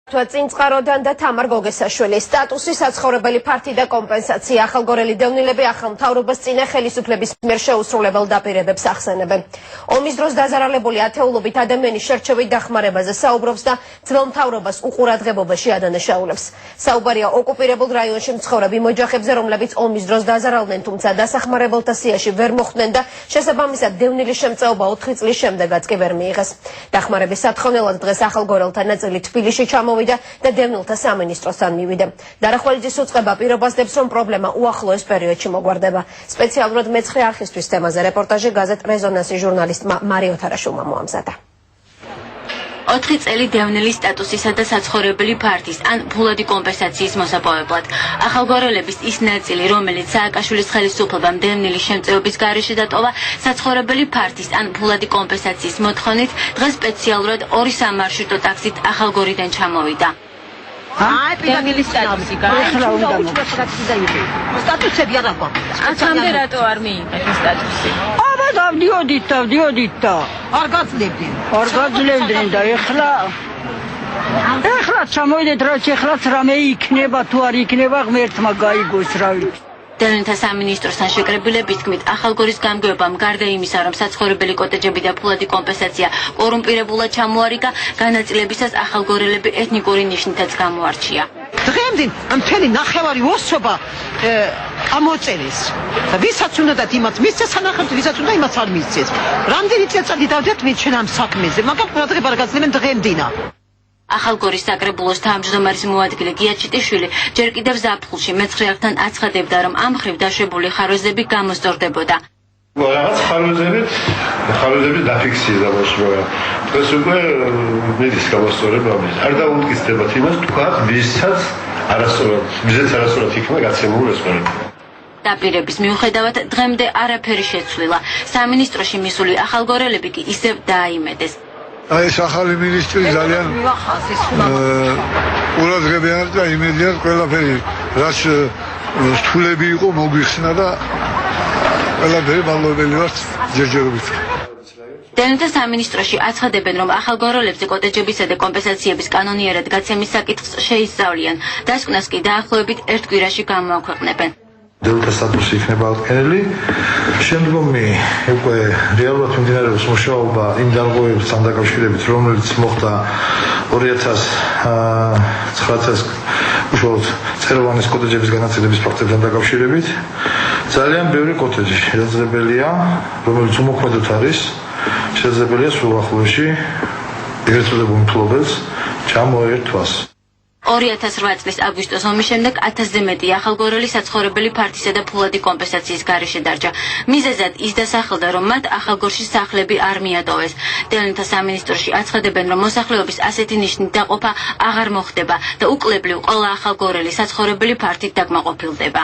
წინწყაროდან და თამარ გოგესაშვილის სტატუსი საცხოვრებელი ფართი და კომპენსაცია ახალგორელი დევნილები ახალ მთავრობას წინა ხელისუფლების მიერ შეუსრულებელ დაპირებებს ახსენებენ. ომის დროს დაზარალებული ათეულობით ადამიანის შერჩევით დახმარებაზე საუბრობს და ძველ მთავრობას უყურადღებობაში ადანაშაულებს. საუბარია ოკუპირებულ რაიონში მცხოვრებ იმ ოჯახებზე, რომლებიც ომის დროს დაზარალდნენ, თუმცა დასახმარებელთა სიაში ვერ მოხვდნენ და შესაბამისად დევნილის შემწეობა 4 წლის შემდეგაც კი ვერ მიიღეს. დახმარების სათხოვნელად დღეს ახალგორელთა ნაწილი თბილისში ჩამოვიდა და დევნილთა სამინისტროსთან მივიდა. დარახველიძის უწყება პირობას დებს, რომ პრობლემა უახლოეს პერიოდში მოგვარდება. სპეციალურად მეცხრე არხისთვის თემაზე რეპორტაჟი გაზეთ რეზონანსის ჟურნალისტმა მარიო თარაშულმა მოამზადა. 4 წელი დევნილის სტატუსისა და საცხოვრებელი ფართის ან ფულადი კომპენსაციის მოსაპოვებლად. ახალგორელების ის ნაწილი, რომელიც სააკაშვილის ხელისუფლებამ დევნილის შემწეობის გარეშე დატოვა, საცხოვრებელი ფართის ან ფულადი კომპენსაციის მოთხოვნით დღეს სპეციალურად 2 სამარშრუტო ტაქსით ახალგორიდან ჩამოვიდა. დევნილის სტატუსი ახლა უნდა სტატუსები არ აქვს. აცამდე რატო არ მიიღეთ სტატუსი? აბა დავდიოდით და არ გაძლევდნენ და ეხლა ჩამოვიდეთ, რაც ეხლაც რამე იქნება თუ არ იქნება, ღმერთმა გაიგოს რა ვიცი. დევნილთა სამინისტროსთან შეკრებილების თქმით, ახალგორის გამგეობამ გარდა იმისა, რომ საცხოვრებელი კოტეჯები და ფულადი კომპენსაცია კორუმპირებულად ჩამოარიგა, განაწილებისას ახალგორელები ეთნიკური ნიშნითაც გამოარჩია. დღემდე მთელი ნახევარი ოსობა ამოწერეს. ვისაც უნდათ იმათ მისცეს, სანახავთ ვისაც უნდა იმას არ მისცეს. რამდენი წელიწადი დავდეთ მე ჩვენ ამ საქმეზე, მაგრამ ყურადღება არ გაძლევენ დღემდინა. ახალგორის საკრებულოს თავმჯდომარის მოადგილე გია ჩიტიშვილი ჯერ კიდევ ზაფხულში მეცხრეებთან აცხადებდა, რომ ამ მხრივ დაშვებული ხარვეზები გამოსწორდებოდა. რაღაც ხარვეზები დაფიქსირდა ბავშვობა. დღეს უკვე მიდის გამოსწორება. არ დაუდგისდებათ იმას, თქვა ვისაც არასწორად იქნება გაცემული ეს ყველაფერი. დაპირების მიუხედავად დღემდე არაფერი შეცვლილა. სამინისტროში მისული ახალგორელები კი ისევ დააიმედეს. ეს ახალი მინისტრი ძალიან ყურადღებიან და იმედიან ყველაფერი რაც სთულები იყო მოგვიხსნა და ყველაფერი მალობელი ვართ ჯერჯერობით. დევნილთა სამინისტროში აცხადებენ, რომ ახალგორელებზე კოტეჯებისა და კომპენსაციების კანონიერად გაცემის საკითხს შეისწავლიან. დასკვნას კი დაახლოებით 1 კვირაში გამოაქვეყნებენ. დევნილთა სტატუსი იქნება აღდგენილი. შემდგომი უკვე რეალურად მიმდინარეობს მუშაობა იმ დარღვევებთან დაკავშირებით, რომელიც მოხდა 2009 უშუალოდ წეროვანის კოტეჯების განაწილების ფაქტებთან დაკავშირებით. ძალიან ბევრი კოტეჯი შესაძლებელია, რომელიც უმოქმედოდ არის, შესაძლებელია სულ ახლოში ეგრეთ წოდებულ მფლობელს ჩამოერთვას. 2008 წლის აგვისტოს ომის შემდეგ 1000-ზე მეტი ახალგორელი საცხოვრებელი ფართისა და ფულადი კომპენსაციის გარეშე დარჩა. მიზეზად ის დასახელდა, რომ მათ ახალგორში სახლები არ მიატოვეს. დევნილთა სამინისტროში აცხადებენ, რომ მოსახლეობის ასეთი ნიშნით დაყოფა აღარ მოხდება და უკლებლივ ყველა ახალგორელი საცხოვრებელი ფართით დაკმაყოფილდება.